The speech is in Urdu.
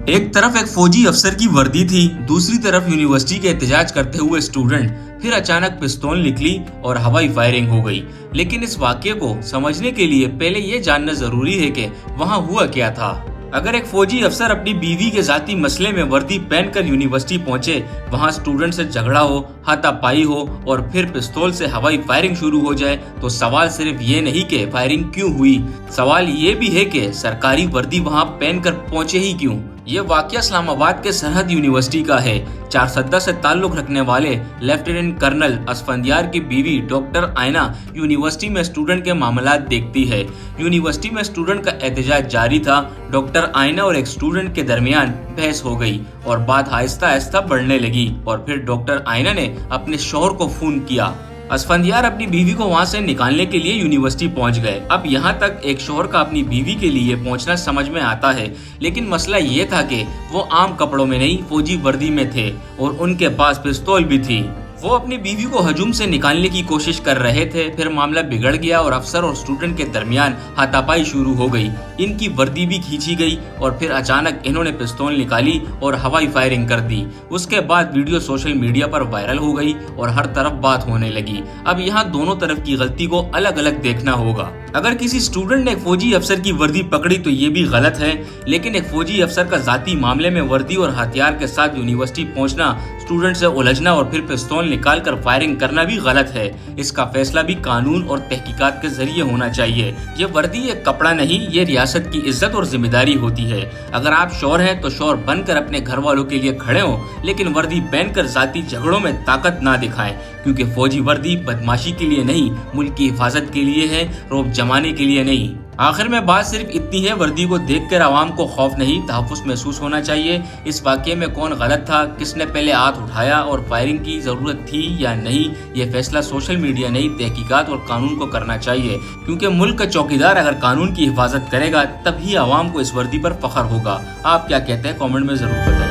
ایک طرف ایک فوجی افسر کی وردی تھی، دوسری طرف یونیورسٹی کے احتجاج کرتے ہوئے اسٹوڈنٹ۔ پھر اچانک پستول نکلی اور ہوائی فائرنگ ہو گئی۔ لیکن اس واقعے کو سمجھنے کے لیے پہلے یہ جاننا ضروری ہے کہ وہاں ہوا کیا تھا۔ اگر ایک فوجی افسر اپنی بیوی کے ذاتی مسئلے میں وردی پہن کر یونیورسٹی پہنچے، وہاں اسٹوڈنٹ سے جھگڑا ہو، ہاتھا پائی ہو اور پھر پستول سے ہوائی فائرنگ شروع ہو جائے، تو سوال صرف یہ نہیں کہ فائرنگ کیوں ہوئی، سوال یہ بھی ہے کہ سرکاری وردی وہاں پہن کر پہنچے ہی کیوں۔ یہ واقعہ اسلام آباد کے سرحد یونیورسٹی کا ہے۔ چارسدہ سے تعلق رکھنے والے لیفٹیننٹ کرنل اسفندیار کی بیوی ڈاکٹر آئینہ یونیورسٹی میں اسٹوڈنٹ کے معاملات دیکھتی ہے۔ یونیورسٹی میں اسٹوڈنٹ کا احتجاج جاری تھا۔ ڈاکٹر آئینہ اور ایک اسٹوڈنٹ کے درمیان بحث ہو گئی اور بات آہستہ آہستہ بڑھنے لگی اور پھر ڈاکٹر آئینہ نے اپنے شوہر کو فون کیا۔ اسفندیار اپنی بیوی کو وہاں سے نکالنے کے لیے یونیورسٹی پہنچ گئے۔ اب یہاں تک ایک شوہر کا اپنی بیوی کے لیے پہنچنا سمجھ میں آتا ہے، لیکن مسئلہ یہ تھا کہ وہ عام کپڑوں میں نہیں، فوجی وردی میں تھے اور ان کے پاس پستول بھی تھی۔ وہ اپنی بیوی کو ہجوم سے نکالنے کی کوشش کر رہے تھے۔ پھر معاملہ بگڑ گیا اور افسر اور اسٹوڈنٹ کے درمیان ہاتھا پائی شروع ہو گئی۔ ان کی وردی بھی کھینچی گئی اور پھر اچانک انہوں نے پستول نکالی اور ہوائی فائرنگ کر دی۔ اس کے بعد ویڈیو سوشل میڈیا پر وائرل ہو گئی اور ہر طرف بات ہونے لگی۔ اب یہاں دونوں طرف کی غلطی کو الگ الگ دیکھنا ہوگا۔ اگر کسی اسٹوڈنٹ نے ایک فوجی افسر کی وردی پکڑی تو یہ بھی غلط ہے، لیکن ایک فوجی افسر کا ذاتی معاملے میں وردی اور ہتھیار کے ساتھ یونیورسٹی پہنچنا، اسٹوڈنٹ سے الجھنا اور پھر پستول نکال کر فائرنگ کرنا بھی غلط ہے۔ اس کا فیصلہ بھی قانون اور تحقیقات کے ذریعے ہونا چاہیے۔ یہ وردی ایک کپڑا نہیں، یہ ریاست کی عزت اور ذمہ داری ہوتی ہے۔ اگر آپ شوہر ہیں تو شوہر بن کر اپنے گھر والوں کے لیے کھڑے ہوں، لیکن وردی پہن کر ذاتی جھگڑوں میں طاقت نہ دکھائیں، کیونکہ فوجی وردی بدماشی کے لیے نہیں، ملک کی حفاظت کے لیے ہے، رعب جمانے کے لیے نہیں۔ آخر میں بات صرف اتنی ہے، وردی کو دیکھ کر عوام کو خوف نہیں، تحفظ محسوس ہونا چاہیے۔ اس واقعے میں کون غلط تھا، کس نے پہلے ہاتھ اٹھایا اور فائرنگ کی ضرورت تھی یا نہیں، یہ فیصلہ سوشل میڈیا نہیں، تحقیقات اور قانون کو کرنا چاہیے، کیونکہ ملک کا چوکیدار اگر قانون کی حفاظت کرے گا تب ہی عوام کو اس وردی پر فخر ہوگا۔ آپ کیا کہتے ہیں، کامنٹ میں ضرور بتائیں۔